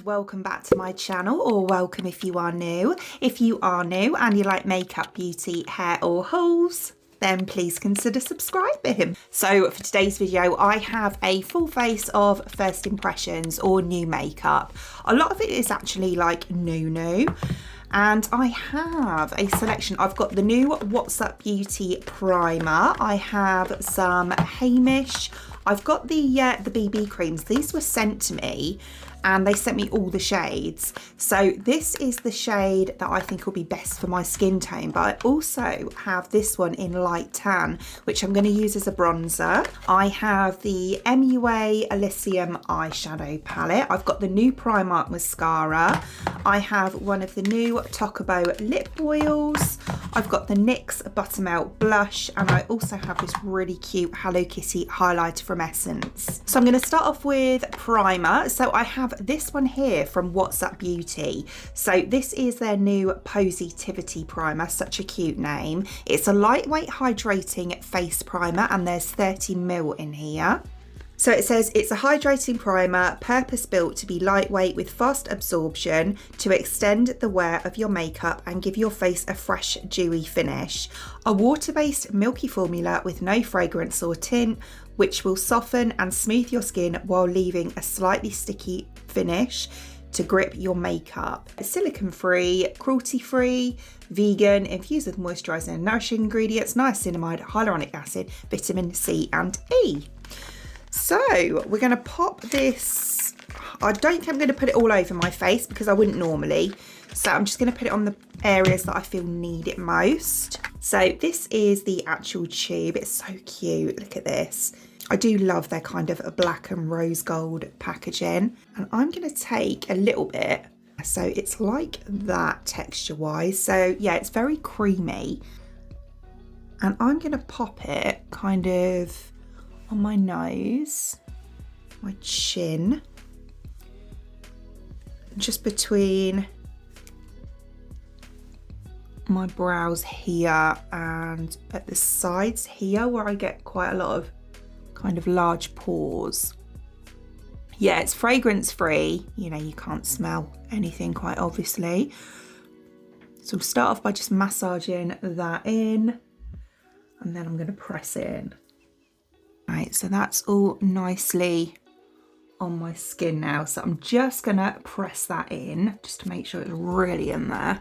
welcome back to my channel, or welcome if you are new. If you are new and you like makeup, beauty, hair or hauls, then please consider subscribing. So for today's video, I have a full face of first impressions or new makeup. A lot of it is actually like new. And I have a selection. I've got the new What's Up Beauty primer. I have some Heimish. I've got the BB creams. These were sent to me and they sent me all the shades. So this is the shade that I think will be best for my skin tone, but I also have this one in light tan, which I'm going to use as a bronzer. I have the MUA Elysium eyeshadow palette. I've got the new Primark mascara. I have one of the new Tocobo lip oils. I've got the NYX Buttermelt blush, and I also have this really cute Hello Kitty highlighter from Essence. So I'm going to start off with primer. So I have this one here from What's Up Beauty. So this is their new Posy-tivity primer, such a cute name. It's a lightweight hydrating face primer and there's 30 ml in here. So it says it's a hydrating primer purpose built to be lightweight with fast absorption to extend the wear of your makeup and give your face a fresh, dewy finish. A water-based milky formula with no fragrance or tint, which will soften and smooth your skin while leaving a slightly sticky finish to grip your makeup. Silicone-free, cruelty-free, vegan, infused with moisturising and nourishing ingredients, niacinamide, hyaluronic acid, vitamin C and E. So we're going to pop this. I don't think I'm going to put it all over my face because I wouldn't normally. So I'm just going to put it on the areas that I feel need it most. So this is the actual tube. It's so cute. Look at this. I do love their kind of a black and rose gold packaging. And I'm going to take a little bit. So it's like that texture wise. So yeah, it's very creamy. And I'm going to pop it kind of on my nose, my chin, just between my brows here and at the sides here where I get quite a lot of kind of large pores. Yeah, it's fragrance free, you know, you can't smell anything quite obviously. So we'll start off by just massaging that in and then I'm going to press it in. Right, so that's all nicely on my skin now. So I'm just gonna press that in just to make sure it's really in there.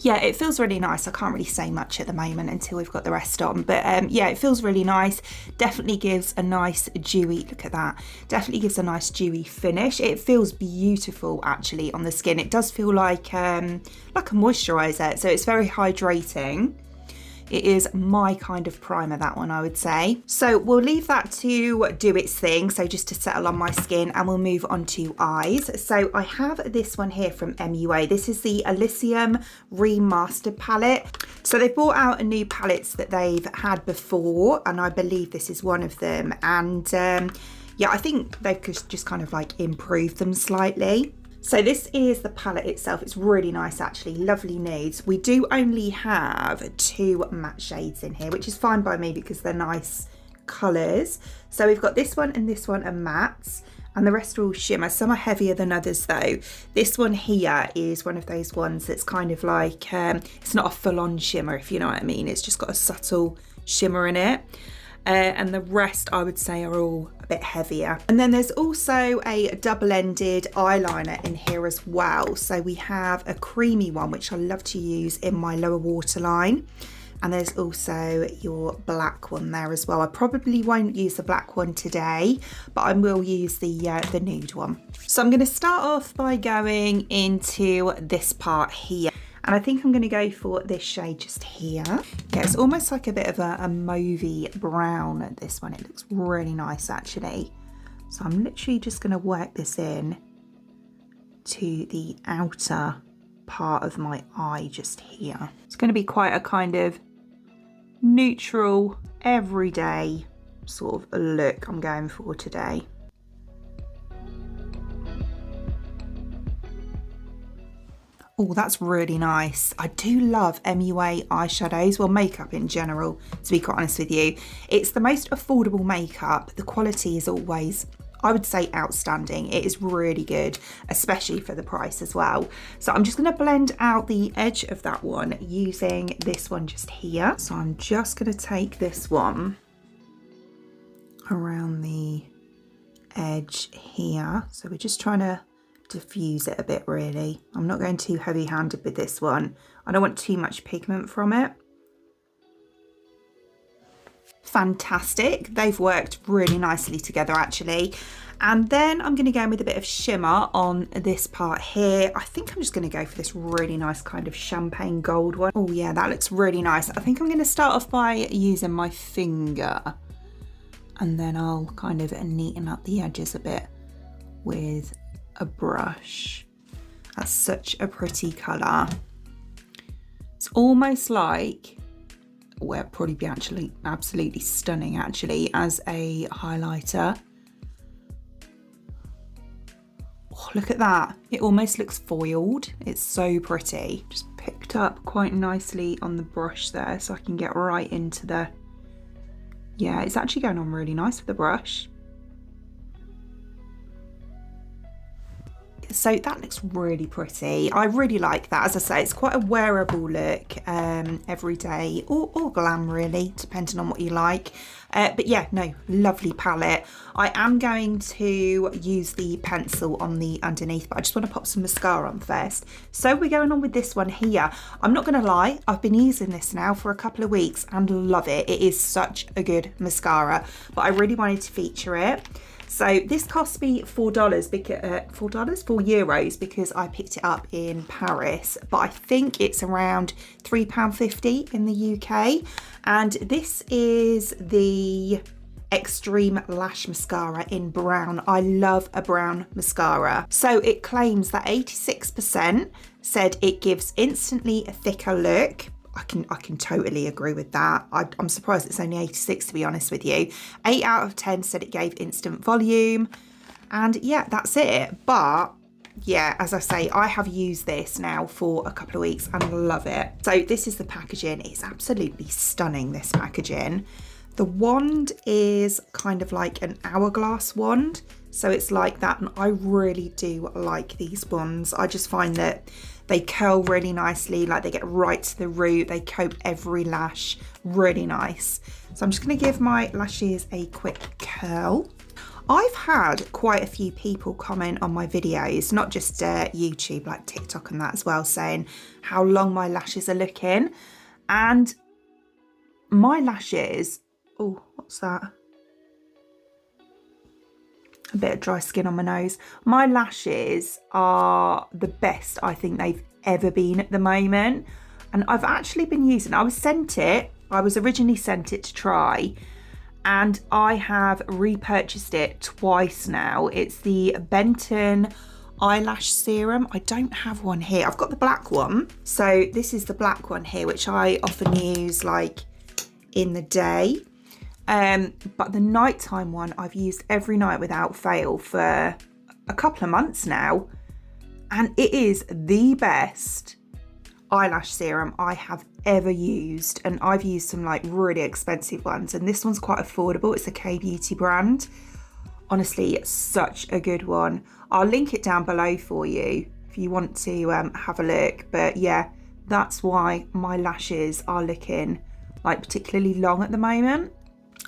Yeah, it feels really nice. I can't really say much at the moment until we've got the rest on, but yeah, it feels really nice. Definitely gives a nice dewy, look at that, definitely gives a nice dewy finish. It feels beautiful actually on the skin. It does feel like a moisturizer, so it's very hydrating. It is my kind of primer, that one, I would say. So we'll leave that to do its thing, so just to settle on my skin, and we'll move on to eyes. So I have this one here from MUA. This is the Elysium Remastered palette. So they've brought out a new palettes that they've had before, and I believe this is one of them. And yeah, I think they've just kind of like improved them slightly. So this is the palette itself. It's really nice actually, lovely nudes. We do only have 2 matte shades in here, which is fine by me because they're nice colours. So we've got this one and this one are mattes, and the rest are all shimmer. Some are heavier than others though. This one here is one of those ones that's kind of like, it's not a full-on shimmer, if you know what I mean. It's just got a subtle shimmer in it. And the rest I would say are all a bit heavier. And then there's also a double-ended eyeliner in here as well. So we have a creamy one, which I love to use in my lower waterline. And there's also your black one there as well. I probably won't use the black one today, but I will use the nude one. So I'm going to start off by going into this part here. And I think I'm going to go for this shade just here. Yeah, it's almost like a bit of a mauvey brown, this one. It looks really nice actually. So I'm literally just going to work this in to the outer part of my eye just here. It's going to be quite a kind of neutral, everyday sort of a look I'm going for today. Oh, that's really nice. I do love MUA eyeshadows, well, makeup in general, to be quite honest with you. It's the most affordable makeup. The quality is always I would say outstanding. It is really good, especially for the price as well. So I'm just going to blend out the edge of that one using this one just here. So I'm just going to take this one around the edge here. So we're just trying to diffuse it a bit really. I'm not going too heavy-handed with this one. I don't want too much pigment from it. Fantastic. They've worked really nicely together actually. And then I'm going to go in with a bit of shimmer on this part here. I think I'm just going to go for this really nice kind of champagne gold one. Oh yeah, that looks really nice. I think I'm going to start off by using my finger, and then I'll kind of neaten up the edges a bit with a brush. That's such a pretty colour. It's almost like, well, it'd probably be actually absolutely stunning actually as a highlighter. Oh, look at that. It almost looks foiled. It's so pretty. Just picked up quite nicely on the brush there so I can get right into the, yeah, it's actually going on really nice with the brush. So that looks really pretty. I really like that. As I say, it's quite a wearable look, every day or glam really, depending on what you like. But yeah, no, lovely palette. I am going to use the pencil on the underneath, but I just want to pop some mascara on first. So we're going on with this one here. I'm not going to lie, I've been using this now for a couple of weeks and love it. It is such a good mascara, but I really wanted to feature it. So this cost me €4 because €4 because I picked it up in Paris, but I think it's around £3.50 in the UK. And this is the Extreme Lash Mascara in brown. I love a brown mascara. So it claims that 86% said it gives instantly a thicker look. I can totally agree with that. I'm surprised it's only 86 to be honest with you. 8 out of 10 said it gave instant volume. And yeah, that's it. But yeah, as I say, I have used this now for a couple of weeks and love it. So this is the packaging. It's absolutely stunning, this packaging. The wand is kind of like an hourglass wand. So it's like that, and I really do like these wands. I just find that they curl really nicely, like they get right to the root. They coat every lash really nice. So I'm just going to give my lashes a quick curl. I've had quite a few people comment on my videos, not just YouTube, like TikTok and that as well, saying how long my lashes are looking. And my lashes, oh, what's that? A bit of dry skin on my nose. My lashes are the best I think they've ever been at the moment. And I've actually been using, I was originally sent it to try, and I have repurchased it twice now. It's the Benton eyelash serum. I don't have one here. I've got the black one. So this is the black one here, which I often use like in the day. But the nighttime one I've used every night without fail for a couple of months now, and it is the best eyelash serum I have ever used. And I've used some like really expensive ones, and this one's quite affordable. It's a K-Beauty brand. Honestly, it's such a good one. I'll link it down below for you if you want to have a look. But yeah, that's why my lashes are looking like particularly long at the moment.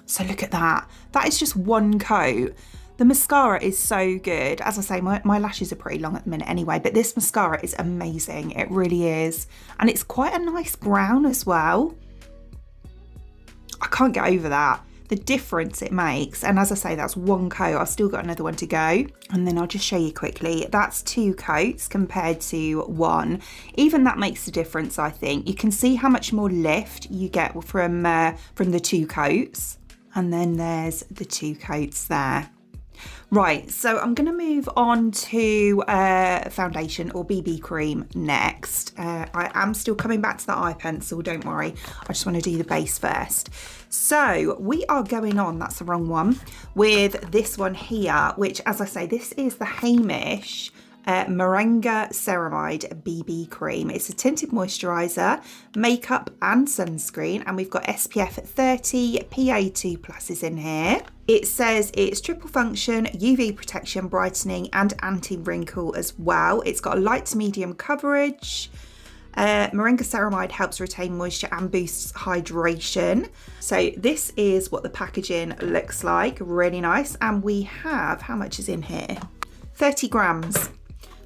So look at that. That is just one coat. The mascara is so good. As I say, my lashes are pretty long at the minute anyway, but this mascara is amazing. It really is. And it's quite a nice brown as well. I can't get over that. The difference it makes. And as I say, that's one coat. I've still got another one to go. And then I'll just show you quickly. That's 2 coats compared to 1. Even that makes a difference, I think. You can see how much more lift you get from the 2 coats. And then there's the 2 coats there. Right, so I'm going to move on to foundation or BB cream next. I am still coming back to the eye pencil, don't worry. I just want to do the base first. So we are going on, that's the wrong one, with this one here, which, as I say, this is the Heimish Moringa Ceramide BB cream. It's a tinted moisturiser, makeup and sunscreen, and we've got SPF 30 PA2+ in here. It says it's triple function, UV protection, brightening and anti-wrinkle as well. It's got a light to medium coverage. Moringa Ceramide helps retain moisture and boosts hydration. So this is what the packaging looks like, really nice. And we have, how much is in here? 30 grams,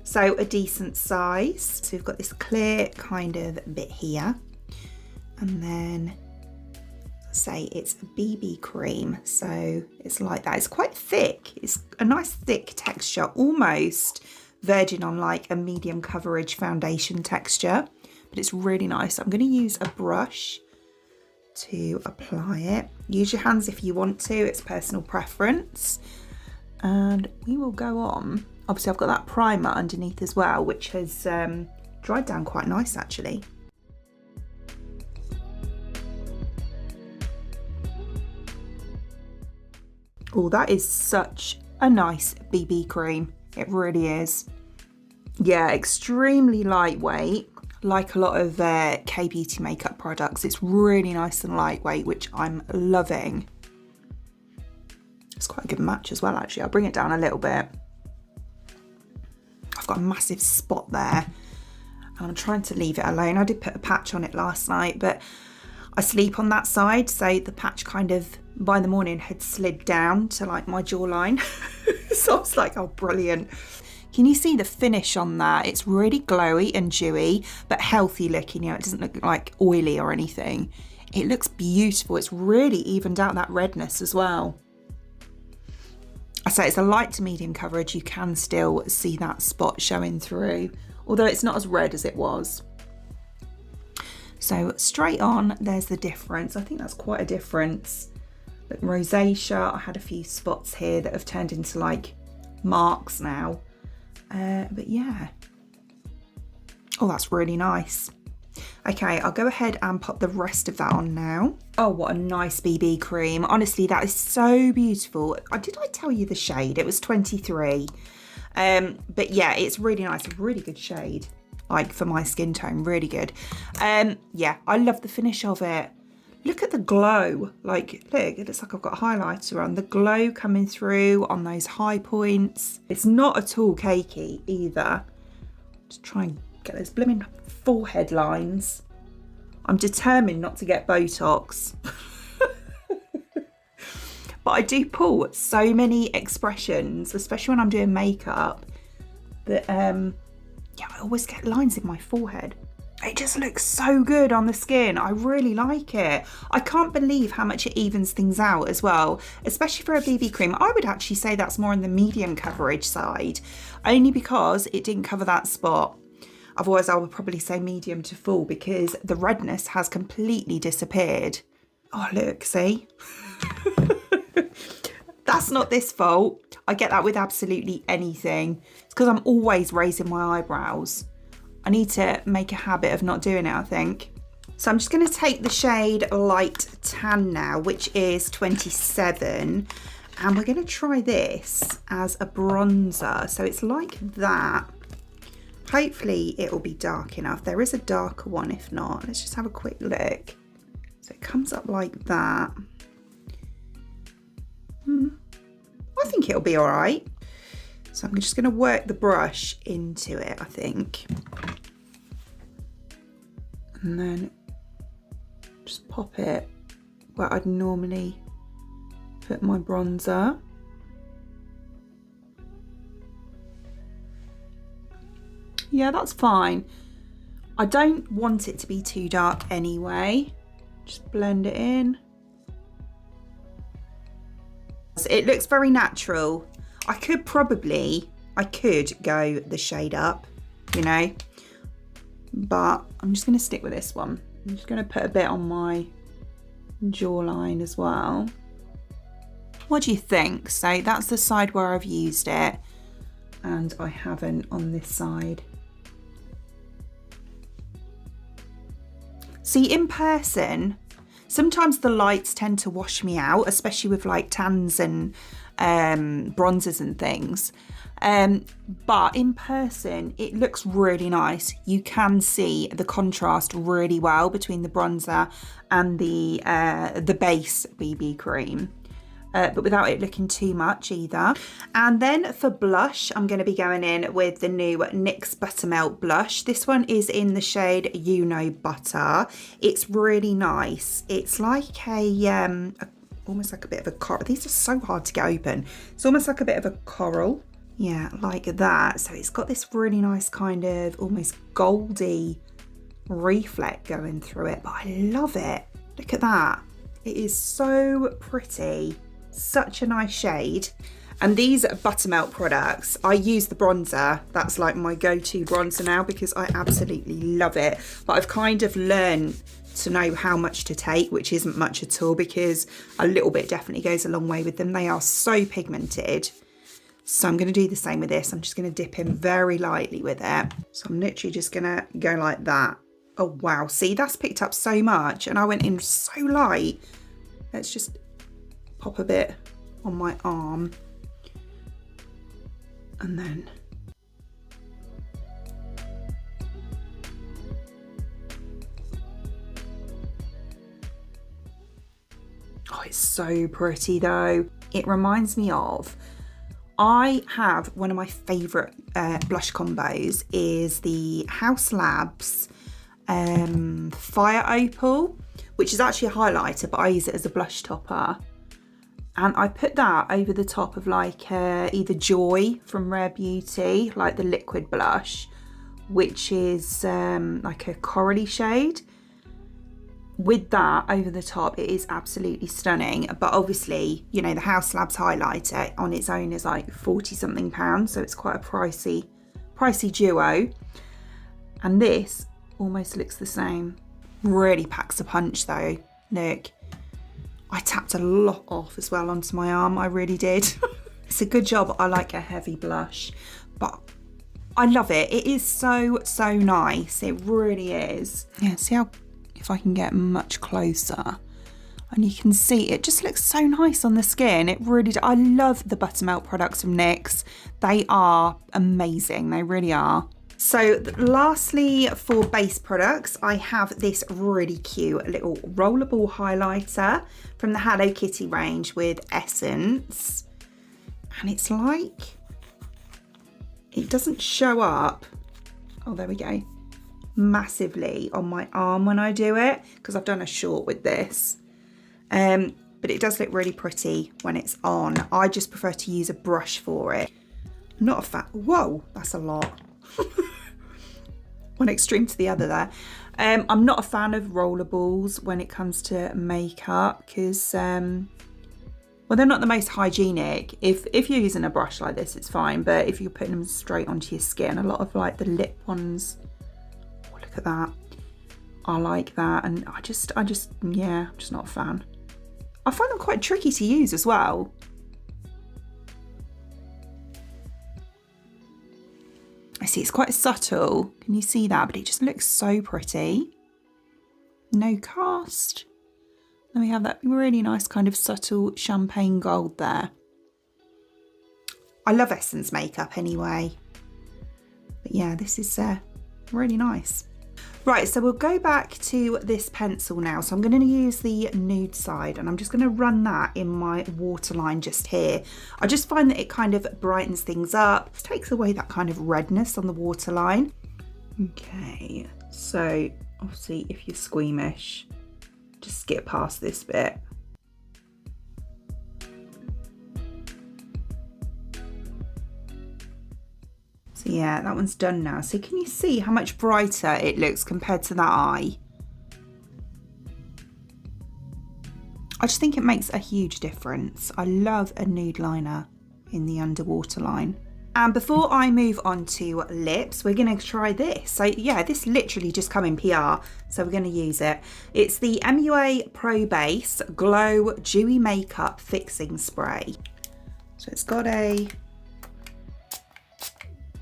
so a decent size. So we've got this clear kind of bit here. And then say it's a BB cream, so it's like that. It's quite thick. It's a nice thick texture, almost verging on like a medium coverage foundation texture, but it's really nice. I'm going to use a brush to apply it. Use your hands if you want to, it's personal preference. And we will go on. Obviously I've got that primer underneath as well, which has dried down quite nice actually. Oh, that is such a nice BB cream. It really is. Yeah, extremely lightweight, like a lot of K-beauty makeup products. It's really nice and lightweight, which I'm loving. It's quite a good match as well, actually. I'll bring it down a little bit. I've got a massive spot there, and I'm trying to leave it alone. I did put a patch on it last night, but I sleep on that side, so the patch kind of, by the morning, had slid down to like my jawline. So I was like, oh, brilliant. Can you see the finish on that? It's really glowy and dewy, but healthy looking. You know, it doesn't look like oily or anything. It looks beautiful. It's really evened out that redness as well. I say it's a light to medium coverage. You can still see that spot showing through, although it's not as red as it was. So straight on, there's the difference. I think that's quite a difference. Look, rosacea, I had a few spots here that have turned into like marks now. But yeah. Oh, that's really nice. Okay, I'll go ahead and pop the rest of that on now. Oh, what a nice BB cream. Honestly, that is so beautiful. Did I tell you the shade? It was 23. But yeah, it's really nice, a really good shade. Like for my skin tone, really good. Yeah, I love the finish of it. Look at the glow. Like, look, it looks like I've got a highlighter on. The glow coming through on those high points. It's not at all cakey either. Just try and get those blooming forehead lines. I'm determined not to get Botox. But I do pull so many expressions, especially when I'm doing makeup, that yeah, I always get lines in my forehead. It just looks so good on the skin. I really like it. I can't believe how much it evens things out as well, especially for a BB cream. I would actually say that's more on the medium coverage side, only because it didn't cover that spot. Otherwise, I would probably say medium to full because the redness has completely disappeared. Oh, look, see? That's not this fault. I get that with absolutely anything. It's because I'm always raising my eyebrows. I need to make a habit of not doing it, I think. So I'm just going to take the shade Light Tan now, which is 27. And we're going to try this as a bronzer. So it's like that. Hopefully it will be dark enough. There is a darker one if not. Let's just have a quick look. So it comes up like that. I think it'll be all right. So I'm just going to work the brush into it, I think. And then just pop it where I'd normally put my bronzer. Yeah, that's fine. I don't want it to be too dark anyway. Just blend it in. It looks very natural. I could go the shade up, you know, but I'm just going to stick with this one. I'm just going to put a bit on my jawline as well. What do you think? So that's the side where I've used it, and I haven't on this side. See, in person, sometimes the lights tend to wash me out, especially with like tans and bronzers and things. But in person, it looks really nice. You can see the contrast really well between the bronzer and the base BB cream. but without it looking too much either. And then for blush, I'm going to be going in with the new NYX Buttermelt blush. This one is in the shade You Know Butter. It's really nice. It's like a almost like a bit of a coral. These are so hard to get open. It's almost like a bit of a coral. Yeah, like that. So it's got this really nice kind of almost goldy reflect going through it, but I love it. Look at that. It is so pretty. Such a nice shade. And these Buttermelt products, I use the bronzer. That's like my go-to bronzer now because I absolutely love it. But I've kind of learned to know how much to take, which isn't much at all, because a little bit definitely goes a long way with them. They are so pigmented. So I'm going to do the same with this. I'm just going to dip in very lightly with it. So I'm literally just going to go like that. Oh, wow. See, that's picked up so much and I went in so light. Let's just pop a bit on my arm. And then oh, it's so pretty though. It reminds me of, I have one of my favourite blush combos is the House Labs Fire Opal, which is actually a highlighter, but I use it as a blush topper. And I put that over the top of like either Joy from Rare Beauty, like the liquid blush, which is like a corally shade. With that over the top, it is absolutely stunning. But obviously, you know, the House Labs highlighter on its own is like 40 something pounds, so it's quite a pricey duo. And this almost looks the same. Really packs a punch though. Look, I tapped a lot off as well onto my arm. I really did. It's a good job. I like a heavy blush, but I love it. It is so nice. It really is. Yeah, see how, if I can get much closer, and you can see it just looks so nice on the skin. It really I love the Buttermelt products from NYX. They are amazing. They really are. So lastly, for base products, I have this really cute little rollerball highlighter from the Hello Kitty range with Essence. And it's like, it doesn't show up. Oh, there we go. Massively on my arm when I do it, because I've done a short with this. But it does look really pretty when it's on. I just prefer to use a brush for it. I'm not a fan. Whoa, that's a lot. One extreme to the other there. I'm not a fan of rollerballs when it comes to makeup because, well, they're not the most hygienic. If you're using a brush like this, it's fine. But if you're putting them straight onto your skin, a lot of like the lip ones, oh, look at that. I like that. And I just, yeah, I'm just not a fan. I find them quite tricky to use as well. I see it's quite subtle. Can you see that? But it just looks so pretty. No cast. Then we have that really nice kind of subtle champagne gold there. I love Essence makeup anyway. But yeah, this is really nice. Right, so we'll go back to this pencil now. So I'm going to use the nude side and I'm just going to run that in my waterline just here. I just find that it kind of brightens things up, takes away that kind of redness on the waterline. Okay, so obviously if you're squeamish, just skip past this bit. So yeah, that one's done now. So can you see how much brighter it looks compared to that eye? I just think it makes a huge difference. I love a nude liner in the underwater line. And before I move on to lips, we're going to try this. So yeah, this literally just come in PR, so we're going to use it. It's the MUA Pro Base Glow Dewy Makeup Fixing Spray. So it's got a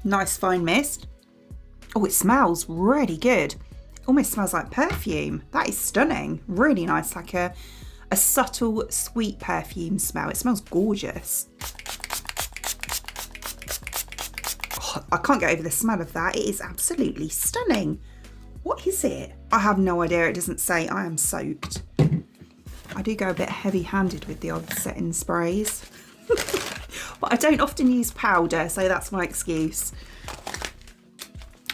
nice fine mist. Oh, it smells really good. Almost smells like perfume. That is stunning. Really nice, like a subtle sweet perfume smell. It smells gorgeous. Oh, I can't get over the smell of that. It is absolutely stunning. What is it? I have no idea. It doesn't say. I am soaked. I do go a bit heavy-handed with the odd setting sprays. But I don't often use powder, so that's my excuse.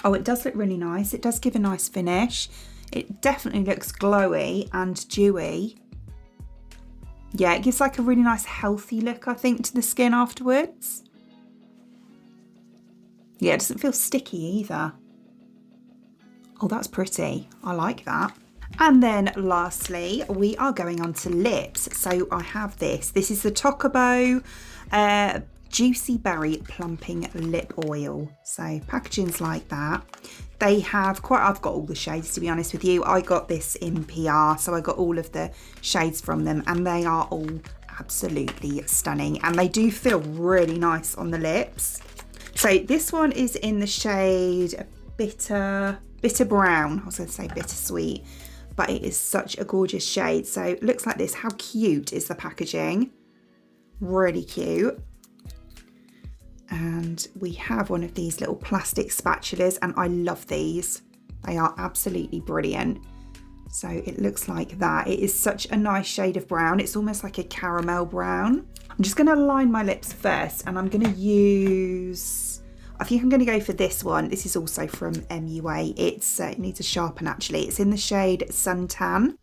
Oh, it does look really nice. It does give a nice finish. It definitely looks glowy and dewy. Yeah, it gives like a really nice healthy look, I think, to the skin afterwards. Yeah, it doesn't feel sticky either. Oh, that's pretty. I like that. And then lastly, we are going on to lips. So I have this. This is the Tocobo Juicy Berry Plumping Lip Oil. So packaging's like that. They have I've got all the shades, to be honest with you. I got this in PR, so I got all of the shades from them, and they are all absolutely stunning. And they do feel really nice on the lips. So this one is in the shade bitter brown. I was going to say bittersweet, but it is such a gorgeous shade. So it looks like this. How cute is the packaging? Really cute. And we have one of these little plastic spatulas, and I love these. They are absolutely brilliant. So it looks like that. It is such a nice shade of brown. It's almost like a caramel brown. I'm just going to line my lips first, and I'm going to use, I think I'm going to go for this one. This is also from MUA. It needs a sharpen actually. It's in the shade Suntan.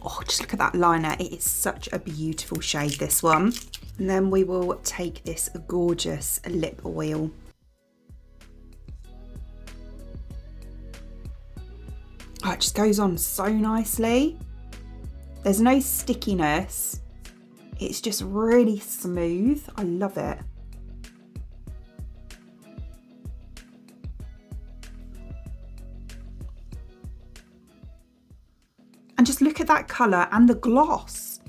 Oh, just look at that liner. It is such a beautiful shade, this one. And then we will take this gorgeous lip oil. Oh, it just goes on so nicely. There's no stickiness. It's just really smooth. I love it. And just look at that colour and the gloss.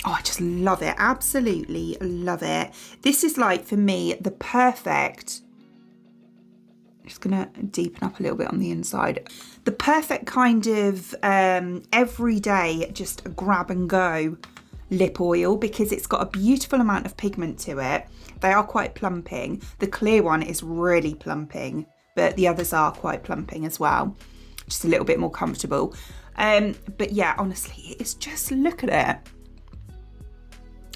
Oh, I just love it. Absolutely love it. This is like, for me, the perfect, just gonna deepen up a little bit on the inside. The perfect kind of everyday, just grab and go lip oil, because it's got a beautiful amount of pigment to it. They are quite plumping. The clear one is really plumping, but the others are quite plumping as well. Just a little bit more comfortable. But yeah, honestly, it's just, look at it.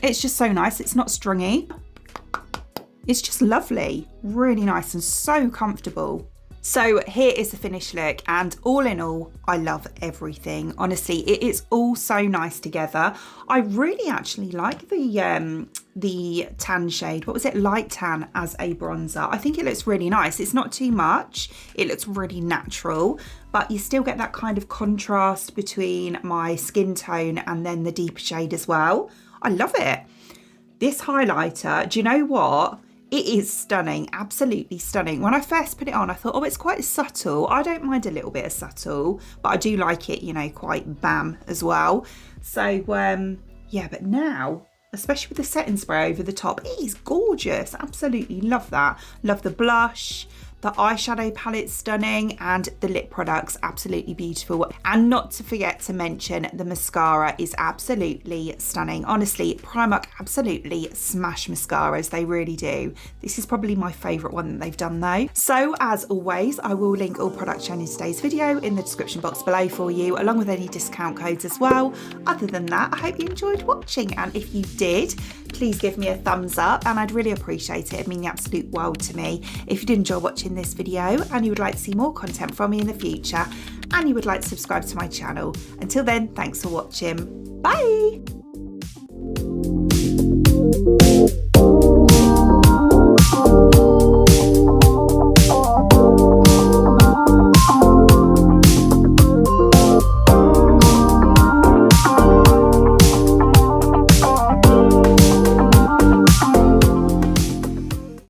It's just so nice. It's not stringy. It's just lovely. Really nice and so comfortable. So here is the finished look, and all in all, I love everything. Honestly, it is all so nice together. I really actually like the tan shade. What was it? Light tan as a bronzer. I think it looks really nice. It's not too much. It looks really natural, but you still get that kind of contrast between my skin tone and then the deeper shade as well. I love it. This highlighter, do you know what? It is stunning, absolutely stunning. When I first put it on, I thought, oh, it's quite subtle. I don't mind a little bit of subtle, but I do like it, you know, quite bam as well. So, yeah, but now, especially with the setting spray over the top, it is gorgeous. Absolutely love that. Love the blush. The eyeshadow palette's stunning, and the lip products absolutely beautiful. And not to forget to mention, the mascara is absolutely stunning. Honestly, Primark absolutely smash mascaras. They really do. This is probably my favourite one that they've done though. So as always, I will link all products shown in today's video in the description box below for you, along with any discount codes as well. Other than that, I hope you enjoyed watching, and if you did, please give me a thumbs up, and I'd really appreciate it. It'd mean the absolute world to me. If you did enjoy watching this video and you would like to see more content from me in the future, and you would like to subscribe to my channel. Until then, thanks for watching. Bye!